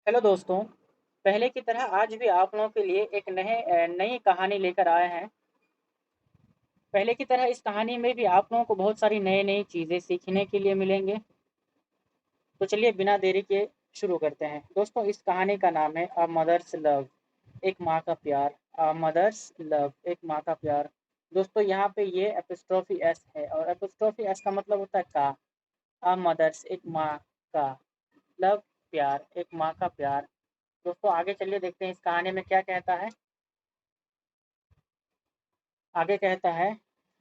Hello दोस्तों, पहले की तरह आज भी आप लोगों के लिए एक नई कहानी लेकर आए हैं। पहले की तरह इस कहानी में भी आप लोगों को बहुत सारी नई-नई चीज़ें सीखने के लिए मिलेंगे। तो चलिए बिना देरी के शुरू करते हैं। दोस्तों इस कहानी का नाम है अ मदर्स लव, एक माँ का प्यार। अ मदर्स लव, एक माँ का प्यार। दोस्तों यहाँ पे ये एपोस्ट्रोफी एस है और एपोस्ट्रोफी एस का मतलब होता है का। अ मदर्स, एक माँ का, लव, प्यार, एक माँ का प्यार। दोस्तों आगे चलिए देखते हैं इस कहानी में क्या कहता है। आगे कहता है,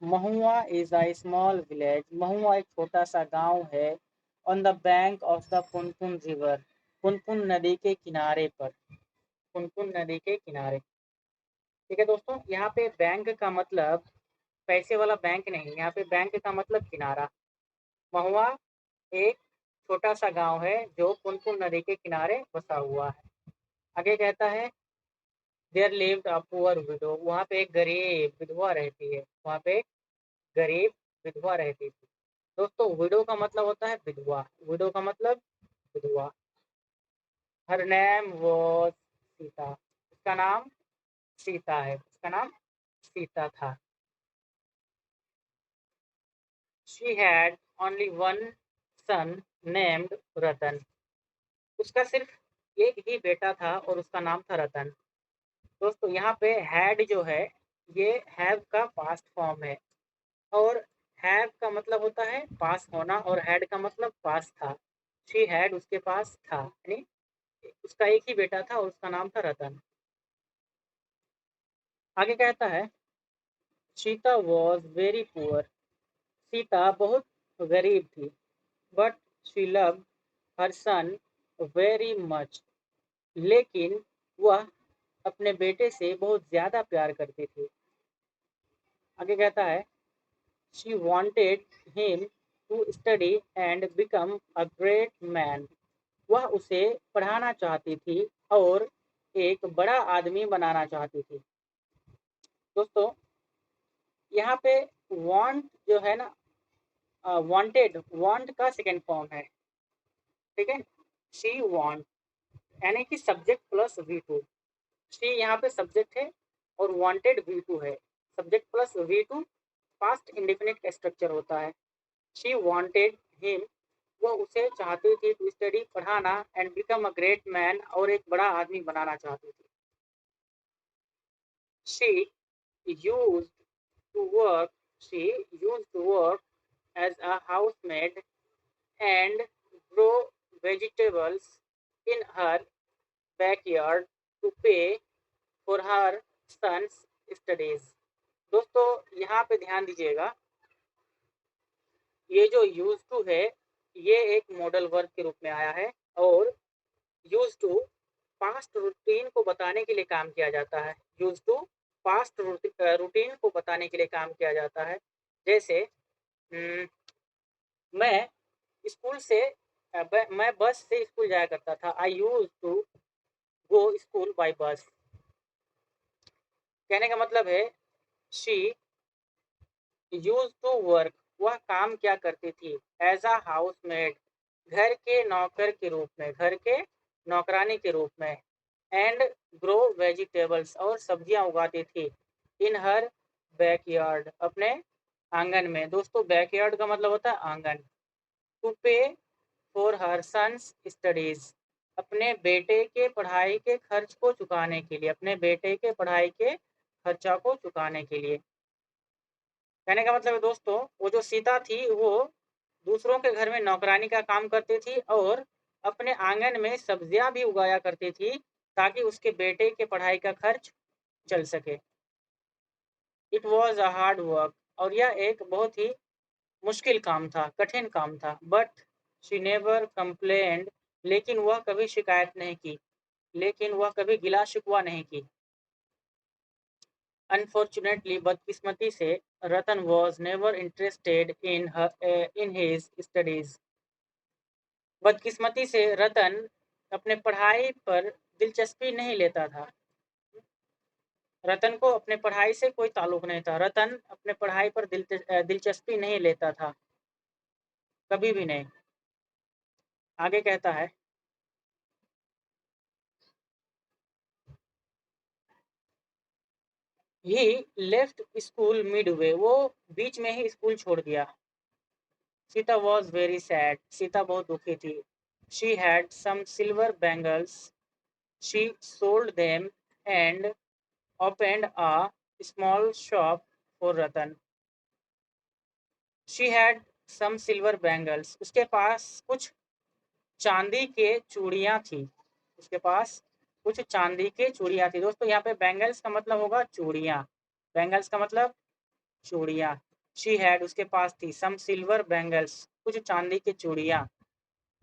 महुआ इज अ स्मॉल विलेज। महुआ एक छोटा सा गांव है। On the bank of the Punpun river, Punpun नदी के किनारे पर। पुनपुन नदी के किनारे। ठीक है दोस्तों, यहाँ पे बैंक का मतलब पैसे वाला बैंक नहीं, यहाँ पे बैंक का मतलब किनारा। महुआ एक छोटा सा गांव है जो पुनपुन नदी के किनारे बसा हुआ है। आगे कहता है, there lived a poor widow. वहाँ पे एक गरीब विधवा रहती है। वहाँ पे गरीब विधवा रहती थी। दोस्तों विडो का मतलब होता है विधवा। विडो का मतलब विधवा। हर नेम वो सीता। उसका नाम सीता है। उसका नाम सीता था। She had only one son named Ratan. उसका सिर्फ एक ही बेटा था और उसका नाम था रतन। दोस्तों यहाँ पे हैड जो है ये हैव का पास्ट फॉर्म है और हैव का मतलब होता है पास होना और हैड का मतलब पास था। शी हैड उसके पास था यानी उसका एक ही बेटा था और उसका नाम था रतन। आगे कहता है, Sita was very poor. Sita बहुत गरीब थी। But she love her son very much. लेकिन वह अपने बेटे से बहुत ज्यादा प्यार करती थी। आगे कहता है, she wanted him to study and become a great man. वह उसे पढ़ाना चाहती थी और एक बड़ा आदमी बनाना चाहती थी। दोस्तों यहाँ पे वांट जो है ना, वांटेड, वांट का सेकंड फॉर्म है। ठीक है, शी वांट यानी कि subject plus V two. She यहाँ पे सब्जेक्ट है और वांटेड वी टू है। Subject plus V two past indefinite का स्ट्रक्चर होता है। शी वांटेड हिम, वो उसे चाहती थी टू स्टडी, पढ़ाना, and become a great man, और एक बड़ा आदमी बनाना चाहती थी। She used to work she used to work as a housemaid and grow vegetables in her backyard to pay for her son's studies. दोस्तों यहाँ पे ध्यान दीजिएगा, ये जो यूज टू है ये एक मॉडल वर्ब के रूप में आया है और यूज टू पास्ट रूटीन को बताने के लिए काम किया जाता है। यूज टू पास्ट रूटीन को बताने के लिए काम किया जाता है। जैसे हम्म, मैं स्कूल से मैं बस से स्कूल जाया करता था। I used to go school by bus. कहने का मतलब है शी यूज टू वर्क, वह काम क्या करती थी, एज अ हाउस मेड, घर के नौकर के रूप में, घर के नौकरानी के रूप में, एंड ग्रो वेजिटेबल्स, और सब्जियां उगाती थी, इन हर बैकयार्ड, अपने आंगन में। दोस्तों बैकयार्ड का मतलब होता है आंगन। टू पे फॉर हर सन्स स्टडीज, अपने बेटे के पढ़ाई के खर्च को चुकाने के लिए, अपने बेटे के पढ़ाई के खर्चा को चुकाने के लिए। कहने का मतलब है दोस्तों, वो जो सीता थी वो दूसरों के घर में नौकरानी का काम करती थी और अपने आंगन में सब्जियां भी उगाया करती थी ताकि उसके बेटे के पढ़ाई का खर्च चल सके। It was a hard work, और यह एक बहुत ही मुश्किल काम था, कठिन काम था। बट शी नेवर कंप्लेंड, लेकिन वह कभी शिकायत नहीं की, लेकिन वह कभी गिला शिकवा नहीं की। अनफॉर्चुनेटली, बदकिस्मती से, Ratan was never interested in his studies. बदकिस्मती से रतन अपने पढ़ाई पर दिलचस्पी नहीं लेता था। रतन को अपने पढ़ाई से कोई ताल्लुक नहीं था। रतन अपने पढ़ाई पर दिलचस्पी नहीं लेता था, कभी भी नहीं। आगे कहता है, ही लेफ्ट स्कूल मिडवे, वो बीच में ही स्कूल छोड़ दिया। Sita was very sad, Sita बहुत दुखी थी। She had some silver bangles, she sold them and opened a small shop for Ratan. She had some silver bangles. उसके पास कुछ चांदी के चूड़ियां थी। उसके पास कुछ चांदी के चूड़ियां थी। दोस्तों यहाँ पे बैंगल्स का मतलब होगा चूड़ियां। बैंगल्स का मतलब चूड़ियां। शी हैड उसके पास थी सम सिल्वर बैंगल्स, कुछ चांदी की चूड़ियां।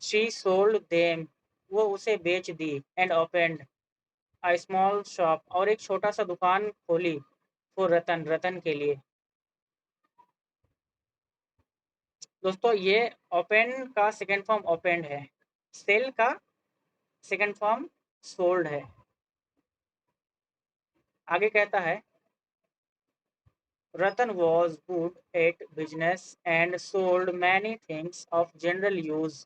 शी सोल्ड देम, वो उसे बेच दी। And opened a small shop, और एक छोटा सा दुकान खोली। फॉर रतन, रतन के लिए। दोस्तों ये ओपन का सेकेंड फॉर्म ओपेंड है, सेल का सेकेंड फॉर्म सोल्ड है। आगे कहता है Ratan was good at business and sold many things of general use.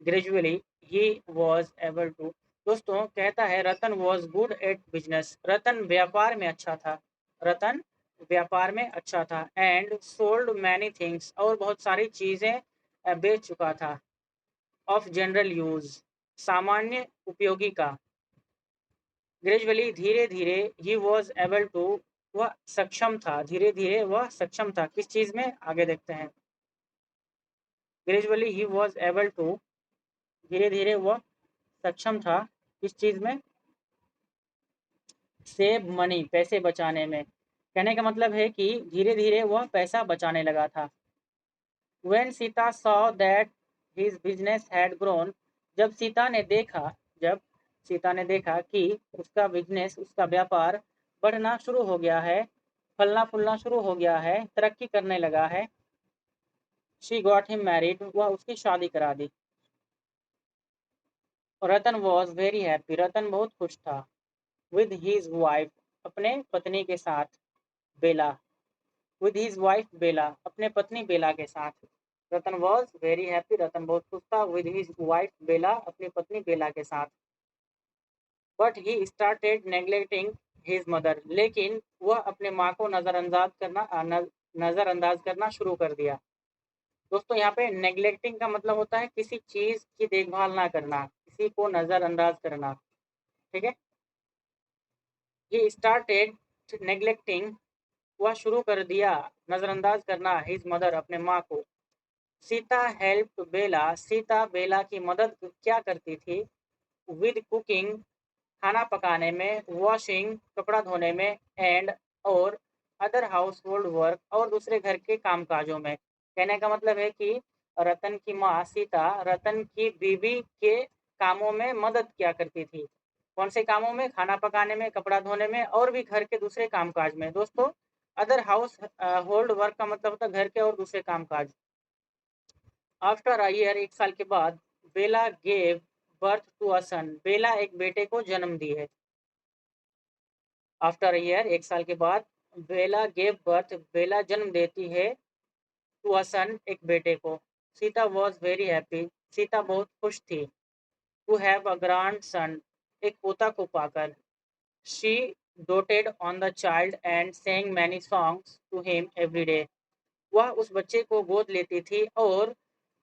Gradually he was able to. दोस्तों कहता है Ratan was good at business, Ratan व्यापार में अच्छा था। रतन व्यापार में अच्छा था। एंड सोल्ड मैनी थिंग्स, और बहुत सारी चीज़ें बेच चुका था। ऑफ जनरल यूज, सामान्य उपयोगी का। ग्रेजुअली धीरे धीरे, ही वॉज एबल टू, वह सक्षम था। धीरे धीरे वह सक्षम था किस चीज में, आगे देखते हैं। Gradually he was able to, धीरे धीरे वह सक्षम था किस चीज में, सेव मनी, पैसे बचाने में। कहने का मतलब है कि धीरे धीरे वह पैसा बचाने लगा था। When Sita saw that his business had grown, जब सीता ने देखा, जब सीता ने देखा कि उसका बिजनेस, उसका व्यापार बढ़ना शुरू हो गया है, फलना फूलना शुरू हो गया है, तरक्की करने लगा है। शी गॉट हिम मैरिड, वह उसकी शादी करा दी। रतन वॉज वेरी हैप्पी, रतन बहुत खुश था। विद हिज वाइफ, अपने पत्नी के साथ। बेला, विद हिज वाइफ बेला, अपने पत्नी बेला के साथ। रतन वॉज वेरी हैप्पी, रतन बहुत खुश था। विद हिज वाइफ बेला, अपनी पत्नी बेला के साथ। But he started neglecting his mother, लेकिन वह अपने माँ को नजरअंदाज करना शुरू कर दिया। दोस्तों यहाँ पे नेग्लेक्टिंग का मतलब होता है किसी चीज की देखभाल ना करना, किसी को नजरअंदाज करना। ठीक है। ही स्टार्टेड नेग्लेक्टिंग, वह शुरू कर दिया नजरअंदाज करना, हिज मदर, अपने माँ को। सीता हेल्प बेला, सीता बेला की मदद क्या करती थी। विद कुकिंग, खाना पकाने में। वॉशिंग, कपड़ा धोने में। एंड, और अदर हाउस होल्ड वर्क, और दूसरे घर के कामकाजों में। कहने का मतलब है कि रतन की माँ सीता रतन की बीवी के कामों में मदद क्या करती थी। कौन से कामों में, खाना पकाने में, कपड़ा धोने में, और भी घर के दूसरे कामकाज में। दोस्तों अदर हाउस होल्ड वर्क का मतलब होता है घर के और दूसरे कामकाज। आफ्टर अ ईयर, एक साल के बाद। बेला गेव बर्थ टू अ सन, बेला एक बेटे को जन्म दी है। आफ्टर ईयर, एक साल के बाद। बेला गेव बर्थ, बेला जन्म देती है। टू अ सन, एक बेटे को। Sita was very happy, Sita बहुत खुश थी। To have a grandson, एक पोता को पाकर। She doted on the child and sang many songs to him every day. वह उस बच्चे को गोद लेती थी और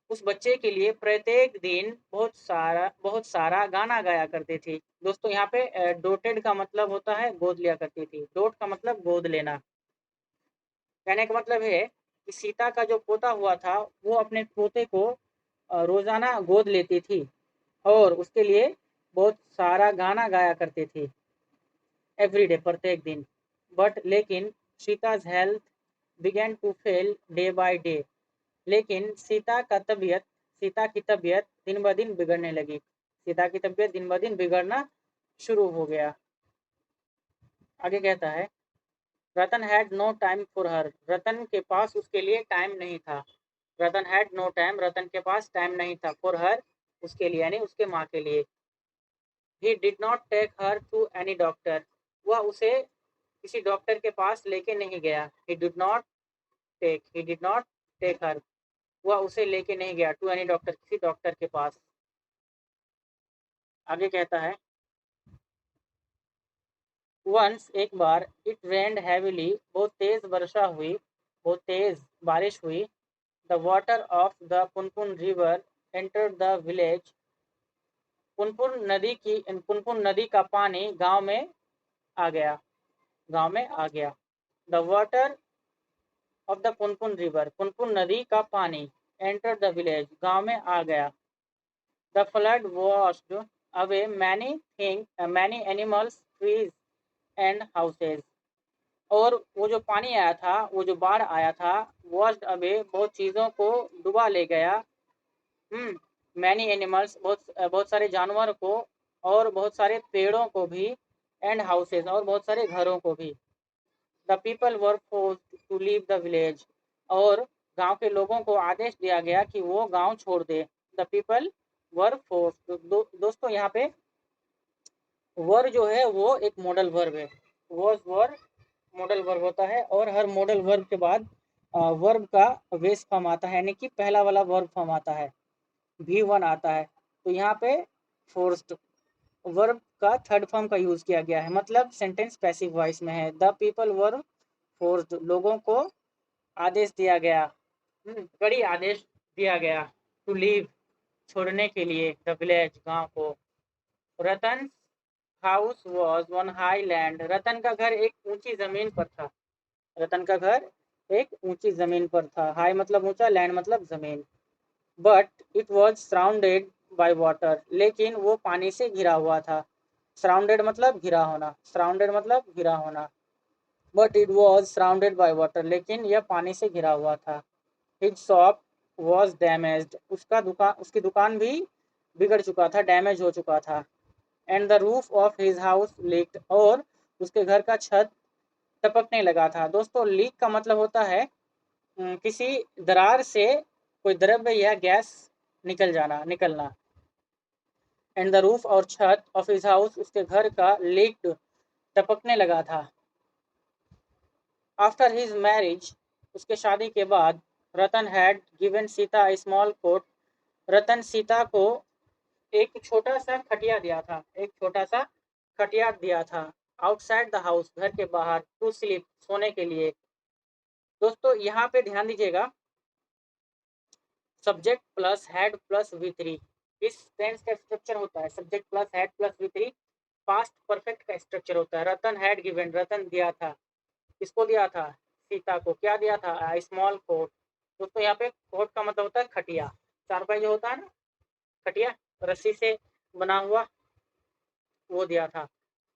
उस बच्चे के लिए प्रत्येक दिन बहुत सारा गाना गाया करती थी। दोस्तों यहाँ पे डोटेड का मतलब होता है गोद लिया करती थी। डोट का मतलब गोद लेना। कहने का मतलब है कि सीता का जो पोता हुआ था वो अपने पोते को रोजाना गोद लेती थी और उसके लिए बहुत सारा गाना गाया करती थी। एवरीडे, प्रत्येक दिन। बट लेकिन Sita's health began to fail day by day, लेकिन सीता की तबीयत दिन ब दिन बिगड़ने लगी। सीता की तबीयत दिन ब दिन बिगड़ना शुरू हो गया। आगे कहता है Ratan had no time for her, Ratan के पास उसके लिए टाइम नहीं था। Ratan had no time, Ratan के पास टाइम नहीं था। फॉर हर, उसके लिए, यानी उसके माँ के लिए। He did not take her to any doctor, वह उसे किसी डॉक्टर के पास लेके नहीं गया। He did not take her, वह उसे लेके नहीं गया टू एनी डॉक्टर, किसी डॉक्टर के पास। आगे कहता है वंस एक बार इट रेन्ड हैविली, बहुत तेज वर्षा हुई, बहुत तेज बारिश हुई। The water of the Punpun river entered the village, Punpun नदी का पानी गांव में आ गया, गांव में आ गया। The water of the Punpun river, Punpun नदी का पानी एंटर द विलेज, गांव में आ गया। The flood washed away many animals, trees and houses, और वो जो पानी आया था, वो जो बाढ़ आया था, वॉश्ड अवे बहुत चीज़ों को डुबा ले गया। मैनी एनिमल्स बहुत सारे जानवर को, और बहुत सारे पेड़ों को भी, एंड हाउसेज और बहुत सारे घरों को भी। The people were forced to leave the village, और गांव के लोगों को आदेश दिया गया कि वो गांव छोड़ दे। द पीपल वर फोर्स्ड, दोस्तों यहाँ पे वर जो है वो एक मॉडल वर्ब है। वॉज वर मॉडल वर्ब होता है, और हर मॉडल वर्ब के बाद वर्ब का बेस फॉर्म आता है, यानी कि पहला वाला वर्ब फॉर्म आता है, V1 आता है। तो यहाँ पे फोर्स्ड वर्ब का थर्ड फॉर्म का यूज किया गया है, मतलब सेंटेंस पैसिव वॉइस में है। द पीपल वर फोर्स्ड, लोगों को आदेश दिया गया, कड़ी आदेश दिया गया, टू लीव, छोड़ने के लिए, द विलेज, गांव को। Ratan house was on high land, Ratan का घर एक ऊंची जमीन पर था। रतन का घर एक ऊंची जमीन पर था। हाई मतलब ऊंचा, लैंड मतलब जमीन। But it was surrounded by water, लेकिन वो पानी से घिरा हुआ था। सराउंडेड मतलब घिरा होना, सराउंडेड मतलब घिरा होना। But it was surrounded by water, लेकिन यह पानी से घिरा हुआ था। हिज शॉप वॉज डैमेज्ड, उसकी दुकान भी बिगड़ चुका था, डैमेज हो चुका था। And the roof of his house leaked, और उसके घर का छत टपकने लगा था। दोस्तों लीक का मतलब होता है किसी दरार से कोई द्रव्य या गैस निकलना। एंड द रूफ, और छत, ऑफ हिज हाउस, उसके घर का, लीक्ड, टपकने लगा था। आफ्टर हिज मैरिज, उसके शादी के बाद, Ratan had given Sita a small coat, Ratan Sita को एक छोटा सा खटिया दिया था, एक छोटा सा खटिया दिया था। आउटसाइड द हाउस, घर के बाहर, टू स्लीप, सोने के लिए। दोस्तों यहाँ पे ध्यान दीजिएगा, subject plus head plus V3 इस टेंस का स्ट्रक्चर होता है। Subject plus head plus V3 past perfect का स्ट्रक्चर होता है। रतन हैड गिवन, रतन दिया था, किसको दिया था, सीता को। क्या दिया था, स्मॉल कोट। दोस्तों यहाँ पे कोट का मतलब होता है खटिया, चारपाई जो होता है ना, खटिया रस्सी से बना हुआ, वो दिया था।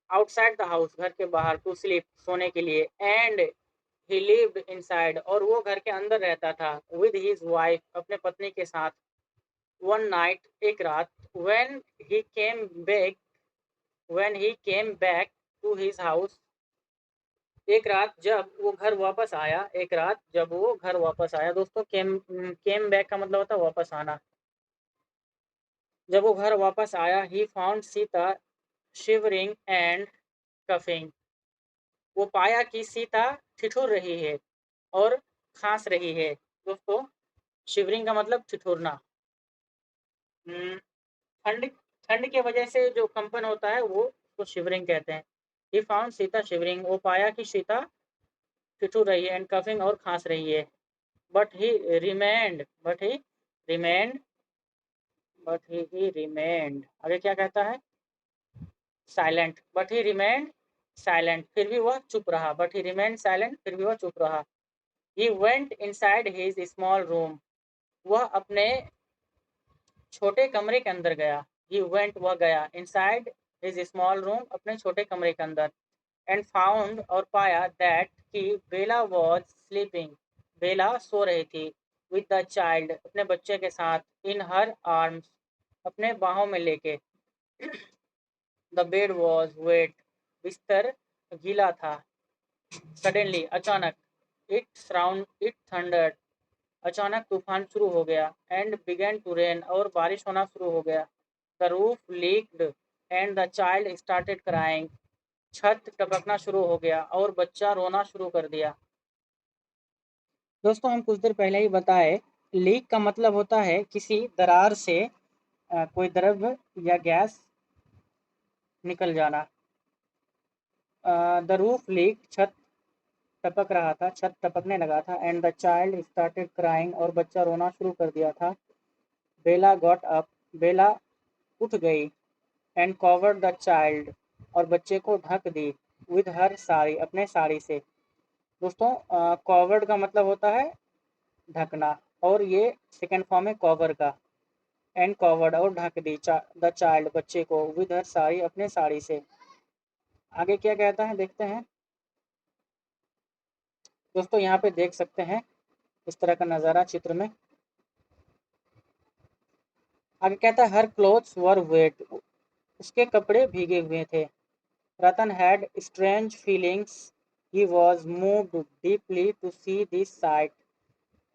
आउटसाइड द हाउस, घर के बाहर, टू स्लीप, सोने के लिए। एंड ही लिव्ड इनसाइड, और वो घर के अंदर रहता था। विद हिज वाइफ, अपने पत्नी के साथ। वन नाइट, एक रात। When he came back when he came back to his house, एक रात जब वो घर वापस आया, एक रात जब वो घर वापस आया। दोस्तों केम बैक का मतलब होता है वापस आना। जब वो घर वापस आया, he found Sita shivering and coughing, वो पाया कि सीता ठिठुर रही है और खांस रही है। दोस्तों शिवरिंग का मतलब ठिठुरना। हम्म, ठंड ठंड के वजह से जो कंपन होता है वो उसको शिवरिंग कहते हैं। ही फाउंड सीता शिवरिंग, वो पाया कि सीता ठिठुर रही है, एंड कफिंग, और खांस रही है। But he remained but he remained he remained, आगे क्या कहता है, silent. But he remained silent, फिर भी वह चुप रहा। बट ही रिमेंड साइलेंट, फिर भी वह चुप रहा। He went inside his small room, वह अपने छोटे कमरे के अंदर गया। ही वेंट, वह गया, इनसाइड हिज स्मॉल रूम, अपने छोटे कमरे के अंदर। एंड फाउंड, और पाया, दैट कि बेला वॉज स्लीपिंग, बेला सो रही थी। विद द चाइल्ड, अपने बच्चे के साथ। इन हर आर्म्स, अपने बाहों में लेके। द बेड वॉज वेट, बिस्तर गीला था। सडनली, अचानक। इट थंडर्ड, अचानक तूफान शुरू हो गया। एंड बिगेन टू रेन, और बारिश होना शुरू हो गया। The roof leaked and the child started crying, छत टपकना शुरू हो गया और बच्चा रोना शुरू कर दिया। दोस्तों हम कुछ देर पहले ही बताए, लीक का मतलब होता है किसी दरार से कोई द्रव्य या गैस निकल जाना। द रूफ लीक, छत टपक रहा था, छत टपकने लगा था। And the child started crying, और बच्चा रोना शुरू कर दिया था। बेला गॉट अप, बेला उठ गई। एंड कवर्ड द चाइल्ड, और बच्चे को ढक दी। विद हर साड़ी, अपने साड़ी से। दोस्तों कवर्ड का मतलब होता है ढकना, और ये सेकेंड फॉर्म है कवर का। एंड कवर्ड, और ढक दी द चाइल्ड, बच्चे को। विद हर साड़ी, अपने साड़ी से। आगे क्या कहता है देखते हैं। दोस्तों यहाँ पे देख सकते हैं इस तरह का नज़ारा चित्र में। आगे कहता है हर क्लोथ्स वर वेट, उसके कपड़े भीगे हुए थे। Ratan had strange feelings, he was moved deeply to see this sight.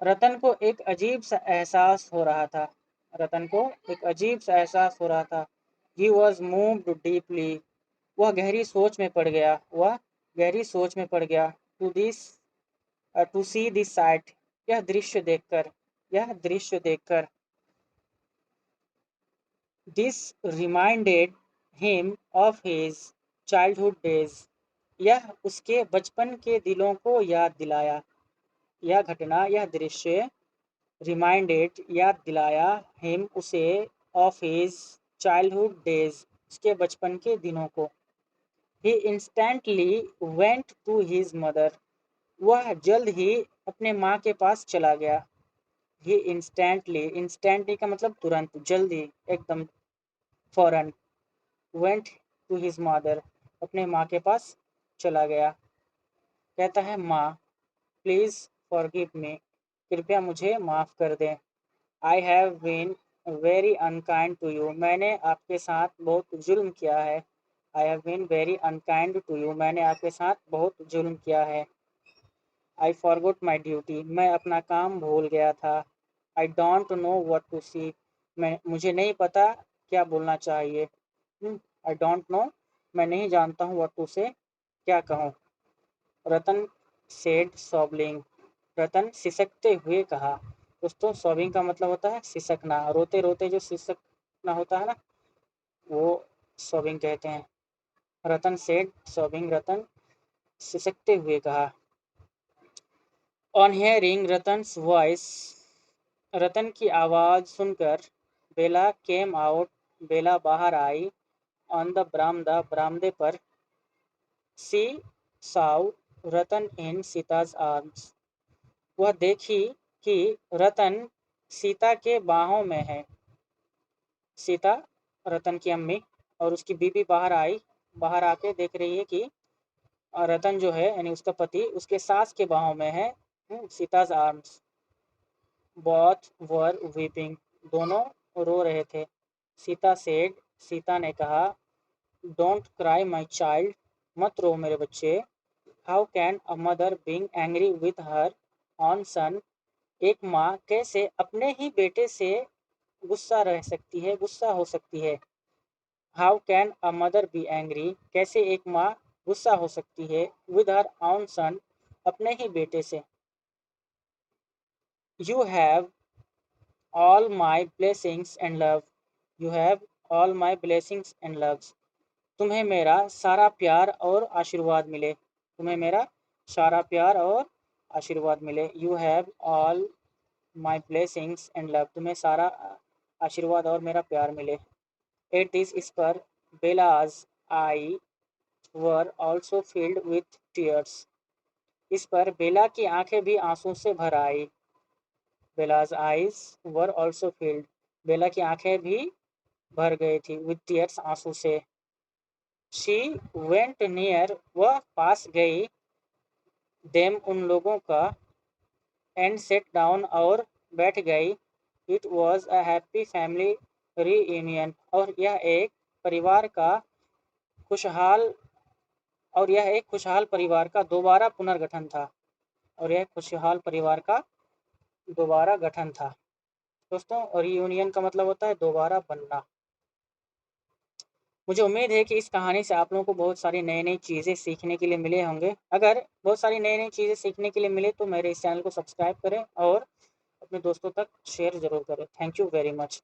Ratan को एक अजीब सा एहसास हो रहा था। रतन को एक अजीब सा एहसास हो रहा था। ही वॉज मूव्ड डीपली, वह गहरी सोच में पड़ गया। वह गहरी सोच में पड़ गया। टू सी दिस साइट, यह दृश्य देखकर, यह दृश्य देखकर। This reminded him of his childhood days, यह उसके बचपन के दिलों को याद दिलाया। यह घटना, यह दृश्य रिमाइंडेड, याद दिलाया, हिम उसे, ऑफ हिज चाइल्डहुड डेज, उसके बचपन के दिनों को। He instantly went to his mother, वह जल्द ही अपने माँ के पास चला गया। ही इंस्टेंटली, इंस्टेंटली का मतलब तुरंत, जल्दी, एकदम, फौरन। वेंट टू हिज मदर, अपने माँ के पास चला गया। कहता है माँ, प्लीज़ फॉरगिव मी, कृपया मुझे माफ़ कर दें। I have been very unkind to you, मैंने आपके साथ बहुत जुल्म किया है। I have been very unkind to you, मैंने आपके साथ बहुत जुल्म किया है। आई फॉरगॉट माई ड्यूटी, मैं अपना काम भूल गया था। I don't know what to see, मुझे नहीं पता क्या बोलना चाहिए। आई डोंट नो, मैं नहीं जानता हूँ, व्हाट टू से, क्या कहूँ। रतन सेड सॉबलिंग, रतन सिसकते हुए कहा। दोस्तों सॉबिंग का मतलब होता है सिसकना, रोते रोते जो सिसकना होता है ना, वो सॉबिंग कहते हैं। रतन सेड सॉबिंग, रतन सिसकते हुए कहा। ऑन हियरिंग रतन्स वॉइस, रतन की आवाज़ सुनकर, बेला केम आउट, बेला बाहर आई। ऑन द बरामदा, बरामदे पर। सी साउ रतन इन सीताज आर्म्स, वह देखी कि रतन सीता के बाहों में है। सीता, रतन की अम्मी, और उसकी बीबी बाहर आई, बाहर आके देख रही है कि रतन जो है यानी उसका पति उसके सास के बाहों में है। Sita's arms. Both were weeping, दोनों रो रहे थे। सीता सेड, सीता ने कहा, डोंट क्राई माई चाइल्ड, मत रो मेरे बच्चे। How can a mother being angry with her on son, एक माँ कैसे अपने ही बेटे से गुस्सा रह सकती है, गुस्सा हो सकती है। How can a mother be angry, कैसे एक माँ गुस्सा हो सकती है। विद हर ऑन सन, अपने ही बेटे से। You have all my blessings and love, you have all my blessings and loves, तुम्हें मेरा सारा प्यार और आशीर्वाद मिले, तुम्हें मेरा सारा प्यार और आशीर्वाद मिले। You have all my blessings and love, तुम्हें सारा आशीर्वाद और मेरा प्यार मिले। एट दिस, इस पर, Bela's eyes were also filled with tears, इस पर बेला की आंखें भी आंसू से भर आई। Bela's eyes were also filled, Bela की आंखें भी भर गई थी। विथ टीयर्स, आंसू से। शी वेंट नियर, वह पास गई। देम, उन लोगों का। एंड सेट डाउन, और बैठ गई। It was a happy family reunion, और यह एक परिवार का खुशहाल, और यह एक खुशहाल परिवार का दोबारा पुनर्गठन था, और यह खुशहाल परिवार का दोबारा गठन था। दोस्तों रीयूनियन का मतलब होता है दोबारा बनना। मुझे उम्मीद है कि इस कहानी से आप लोगों को बहुत सारी नई नई चीज़ें सीखने के लिए मिले होंगे। अगर बहुत सारी नई नई चीज़ें सीखने के लिए मिले तो मेरे इस चैनल को सब्सक्राइब करें और अपने दोस्तों तक शेयर ज़रूर करें। Thank you very much.